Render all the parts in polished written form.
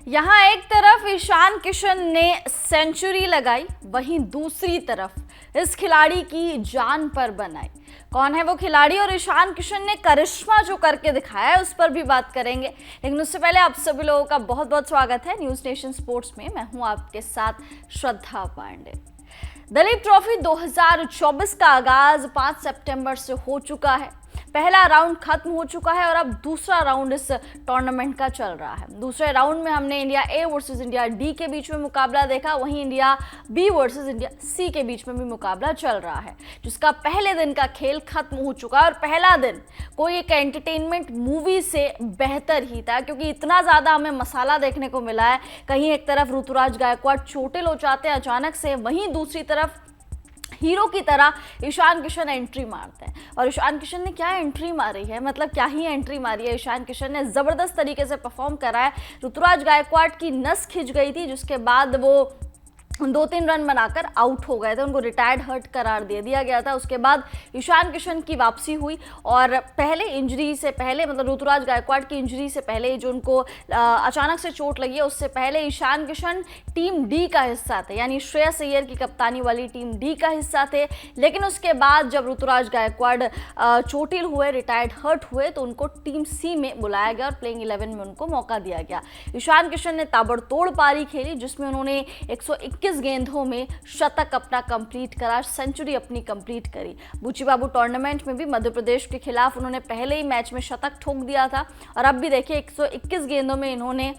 यहाँ एक तरफ ईशान किशन ने सेंचुरी लगाई, वहीं दूसरी तरफ इस खिलाड़ी की जान पर बनाई। कौन है वो खिलाड़ी और ईशान किशन ने करिश्मा जो करके दिखाया है उस पर भी बात करेंगे। लेकिन उससे पहले आप सभी लोगों का बहुत बहुत स्वागत है न्यूज नेशन स्पोर्ट्स में। मैं हूं आपके साथ श्रद्धा पांडे। दलीप ट्रॉफी 2024 का आगाज 5 सितंबर से हो चुका है। पहला राउंड खत्म हो चुका है और अब दूसरा राउंड इस टूर्नामेंट का चल रहा है। दूसरे राउंड में हमने India A versus India D के बीच में मुकाबला देखा, वहीं India B versus India C के बीच में भी मुकाबला चल रहा है, जिसका पहले दिन का खेल खत्म हो चुका है। और पहला दिन कोई एक एंटरटेनमेंट मूवी से बेहतर ही था, क्योंकि इतना ज़्यादा हमें मसाला देखने को मिला है। कहीं एक तरफ ऋतुराज गायकवाड़ चोटिल हो जाते हैं अचानक से, वहीं दूसरी तरफ हीरो की तरह ईशान किशन एंट्री मारते हैं। और ईशान किशन ने क्या एंट्री मारी है, मतलब क्या ही एंट्री मारी है। ईशान किशन ने ज़बरदस्त तरीके से परफॉर्म करा है। ऋतुराज गायकवाड़ की नस खिंच गई थी, जिसके बाद वो 2-3 रन बनाकर आउट हो गए थे, उनको रिटायर्ड हर्ट करार दे दिया गया था। उसके बाद ईशान किशन की वापसी हुई और पहले इंजरी से पहले, मतलब ऋतुराज गायकवाड़ की इंजरी से पहले जो उनको अचानक से चोट लगी है, उससे पहले ईशान किशन टीम डी का हिस्सा थे, यानी श्रेयस अय्यर की कप्तानी वाली टीम डी का हिस्सा थे। लेकिन उसके बाद जब ऋतुराज गायकवाड़ चोटिल हुए, रिटायर्ड हर्ट हुए, तो उनको टीम सी में बुलाया गया और प्लेइंग 11 में उनको मौका दिया गया। ईशान किशन ने ताबड़तोड़ पारी खेली, जिसमें उन्होंने 121 गेंदों में शतक अपना कंप्लीट करा, सेंचुरी अपनी कंप्लीट करी। बूची बाबू टूर्नामेंट में भी मध्य प्रदेश के खिलाफ उन्होंने पहले ही मैच में शतक ठोक दिया था और अब भी देखिए 121 गेंदों में इन्होंने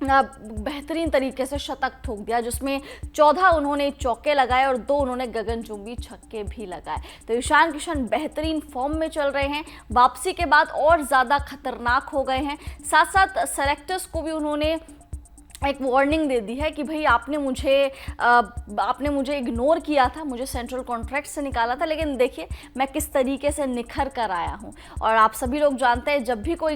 बेहतरीन तरीके से शतक ठोक दिया, जिसमें 14 उन्होंने चौके लगाए और 2 उन्होंने गगनचुंबी छक्के भी लगाए। तो ईशान किशन बेहतरीन फॉर्म में चल रहे हैं, वापसी के बाद और ज़्यादा खतरनाक हो गए हैं। साथ साथ सेलेक्टर्स को भी उन्होंने एक वार्निंग दे दी है कि भाई आपने मुझे इग्नोर किया था, मुझे सेंट्रल कॉन्ट्रैक्ट से निकाला था, लेकिन देखिए मैं किस तरीके से निखर कर आया हूं। और आप सभी लोग जानते हैं, जब भी कोई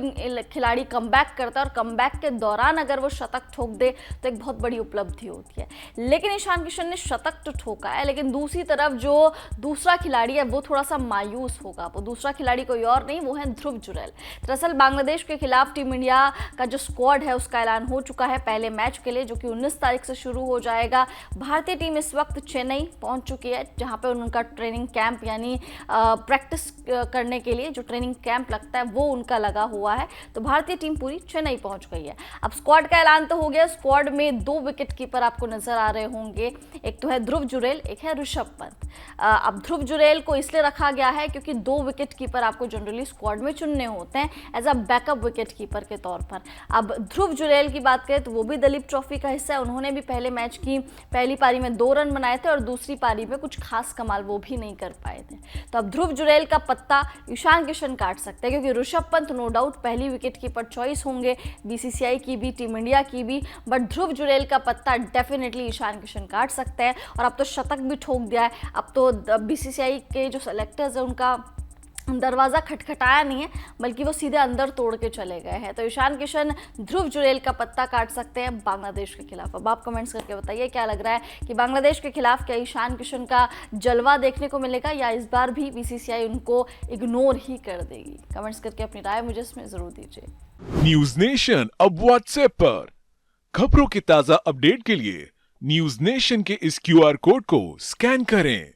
खिलाड़ी कमबैक करता है और कमबैक के दौरान अगर वो शतक ठोक दे तो एक बहुत बड़ी उपलब्धि होती है। लेकिन ईशान किशन ने शतक तो ठोका है, लेकिन दूसरी तरफ जो दूसरा खिलाड़ी है वो थोड़ा सा मायूस होगा। वो दूसरा खिलाड़ी कोई और नहीं, वो है ध्रुव जुरैल। दरअसल बांग्लादेश के खिलाफ टीम इंडिया का जो स्क्वाड है उसका ऐलान हो चुका है पहले मैच के लिए, जो कि 19 तारीख से शुरू हो जाएगा। भारतीय टीम इस वक्त चेन्नई पहुंच चुकी है, जहां पे उनका ट्रेनिंग कैंप, यानी प्रैक्टिस करने के लिए जो ट्रेनिंग कैंप लगता है वो उनका लगा हुआ है। तो भारतीय टीम पूरी चेन्नई पहुंच गई है। अब स्क्वाड का ऐलान तो हो गया। स्क्वाड में 2 विकेट कीपर आपको नजर आ रहे होंगे, एक तो है ध्रुव जुरैल, एक है ऋषभ पंत। अब ध्रुव जुरैल को इसलिए रखा गया है क्योंकि 2 विकेट कीपर आपको जनरली स्क्वाड में चुनने होते हैं as a backup wicket keeper के तौर पर। अब ध्रुव जुरैल की बात करें तो वो भी दलीप ट्रॉफी का हिस्सा है। उन्होंने भी पहले मैच की पहली पारी में 2 रन बनाए थे और दूसरी पारी में कुछ खास कमाल वो भी नहीं कर पाए थे। तो अब ध्रुव जुरैल का पत्ता ईशान किशन काट सकते हैं, क्योंकि ऋषभ पंत नो डाउट पहली विकेट कीपर चॉइस होंगे बीसीसीआई की भी, टीम इंडिया की भी, बट ध्रुव जुरैल का पत्ता डेफिनेटली ईशान किशन काट सकते हैं। और अब तो शतक भी ठोक दिया है। अब तो बीसीसीआई के जो सेलेक्टर्स है उनका दरवाज़ा खटखटाया नहीं है, बल्कि वो सीधे अंदर तोड़ के चले गए हैं। तो ईशान किशन ध्रुव जुरैल का पत्ता काट सकते हैं बांग्लादेश के खिलाफ। अब आप कमेंट्स करके बताइए क्या लग रहा है कि बांग्लादेश के खिलाफ क्या ईशान किशन का जलवा देखने को मिलेगा या इस बार भी बीसीसीआई उनको इग्नोर ही कर देगी। कमेंट्स करके अपनी राय मुझे इसमें ज़रूर दीजिए। न्यूज नेशन अब व्हाट्सएप पर खबरों की ताज़ा अपडेट के लिए न्यूज नेशन के इस क्यूआर कोड को स्कैन करें।